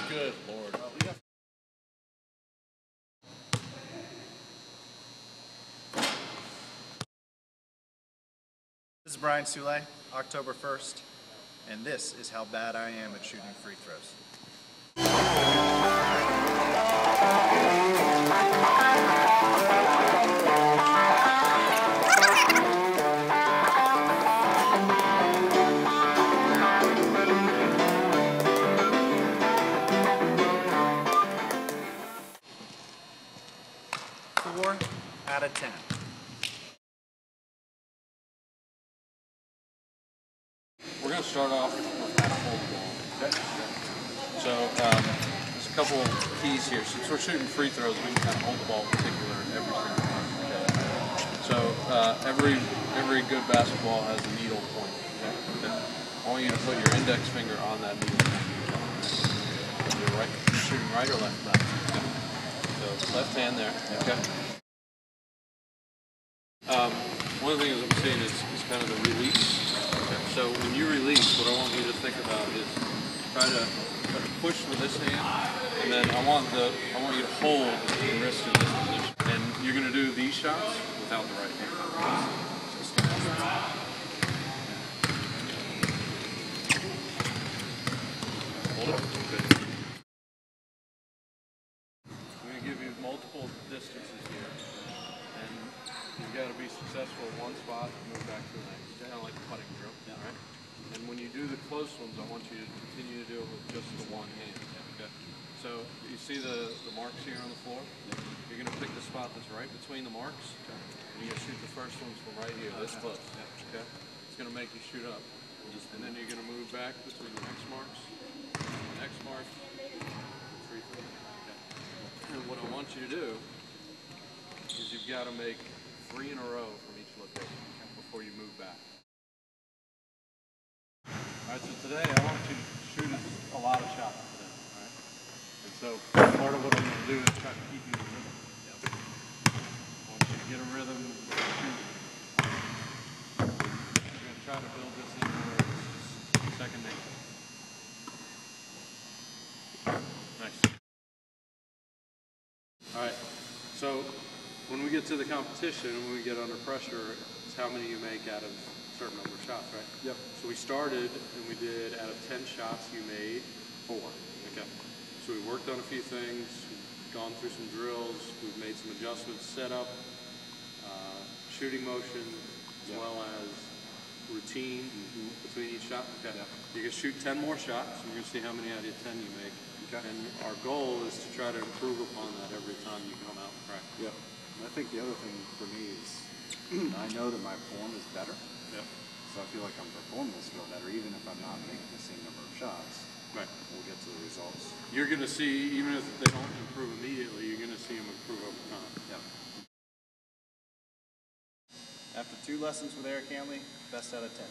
Good Lord. This is Brian Soule, October 1st, and this is how bad I am at shooting free throws. Four out of 10. We're going to start off with how to hold the ball. Okay. So there's a couple keys here. Since we're shooting free throws, we can kind of hold the ball in particular every single time. Okay. So every good basketball has a needle point. Okay. I want you to put your index finger on that needle point. You're shooting right or left? Left. Okay. So left hand there. Okay. One of the things I'm seeing is kind of the release. Okay. So when you release, what I want you to think about is try to push with this hand, and then I want you to hold the wrist in this position. And you're going to do these shots without the right hand. Hold it. Good. I'm going to give you multiple distances here, and you've got to be successful in one spot and move back to the next. Kind of like a putting drill, right? And when you do the close ones, I want you to continue to do it with just the one hand. Okay? So you see the marks here on the floor? You're going to pick the spot that's right between the marks, and you're going to shoot the first ones from right here, this close. Okay? It's going to make you shoot up. And then you're going to move back between the next marks, free throw. Okay? And what I want you to do is you've got to make 3 in a row from each location before you move back. Alright, so today I want you to shoot a lot of shots today, alright? And so part of what I'm going to do is try to keep you in rhythm. Yep. I want you to get a rhythm to shoot. You're going to try to build this in where it's second nature. Nice. Alright, so when we get to the competition, when we get under pressure, it's how many you make out of a certain number of shots, right? Yep. So we started and we did, out of 10 shots, you made 4. Okay. So we worked on a few things, we've gone through some drills, we've made some adjustments, setup, shooting motion, as well as routine between each shot. Okay. Yep. You can shoot 10 more shots, and you're going to see how many out of 10 you make. Okay. And our goal is to try to improve upon that every time you come out and practice. Yep. And I think the other thing for me is I know that my form is better. Yep. So I feel like I'm performing this skill better, even if I'm not making the same number of shots. Right. We'll get to the results. You're going to see, even if they don't improve immediately, you're going to see them improve over time. Yep. After 2 lessons with Eric Hanley, best out of 10.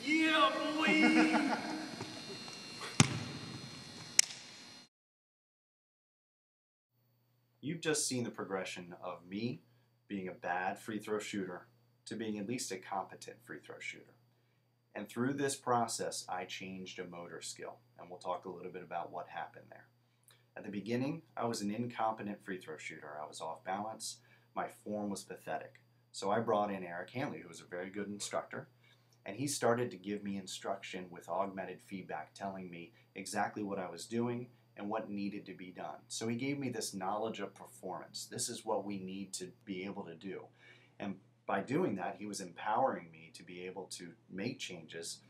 Yeah, boy! You've just seen the progression of me being a bad free throw shooter to being at least a competent free throw shooter. And through this process, I changed a motor skill, and we'll talk a little bit about what happened there. At the beginning, I was an incompetent free throw shooter. I was off balance. My form was pathetic. So I brought in Eric Hanley, who was a very good instructor, and he started to give me instruction with augmented feedback, telling me exactly what I was doing and what needed to be done. So he gave me this knowledge of performance. This is what we need to be able to do. And by doing that, he was empowering me to be able to make changes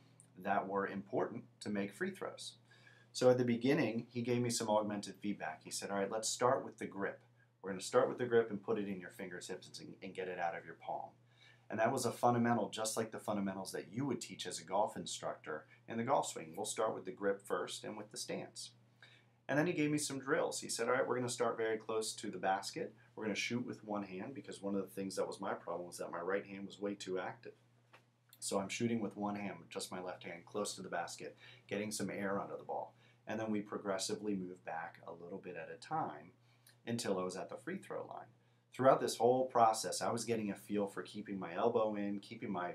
that were important to make free throws. So at the beginning, he gave me some augmented feedback. He said, all right, let's start with the grip. We're going to start with the grip and put it in your fingertips and get it out of your palm. And that was a fundamental, just like the fundamentals that you would teach as a golf instructor in the golf swing. We'll start with the grip first and with the stance. And then he gave me some drills. He said, all right, we're going to start very close to the basket. We're going to shoot with one hand, because one of the things that was my problem was that my right hand was way too active. So I'm shooting with one hand, just my left hand, close to the basket, getting some air under the ball. And then we progressively moved back a little bit at a time until I was at the free throw line. Throughout this whole process, I was getting a feel for keeping my elbow in, keeping my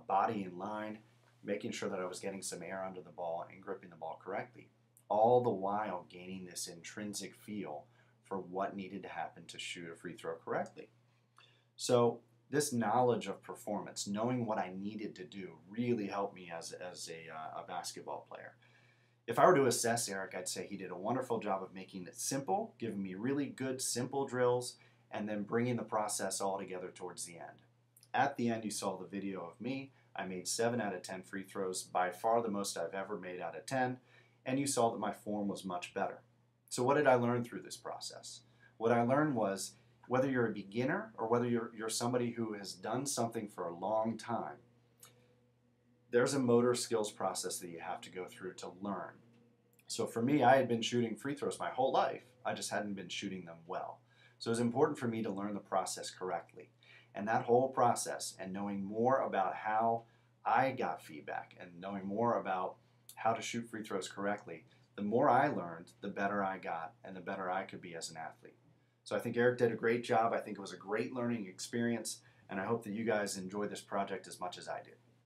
body in line, making sure that I was getting some air under the ball and gripping the ball correctly, all the while gaining this intrinsic feel for what needed to happen to shoot a free throw correctly. So this knowledge of performance, knowing what I needed to do, really helped me as a basketball player. If I were to assess Eric, I'd say he did a wonderful job of making it simple, giving me really good, simple drills, and then bringing the process all together towards the end. At the end, you saw the video of me. I made 7 out of 10 free throws, by far the most I've ever made out of 10, and you saw that my form was much better. So what did I learn through this process? What I learned was, whether you're a beginner or whether you're somebody who has done something for a long time, there's a motor skills process that you have to go through to learn. So for me, I had been shooting free throws my whole life. I just hadn't been shooting them well. So it was important for me to learn the process correctly. And that whole process, and knowing more about how I got feedback and knowing more about how to shoot free throws correctly, the more I learned, the better I got and the better I could be as an athlete. So I think Eric did a great job. I think it was a great learning experience, and I hope that you guys enjoy this project as much as I did.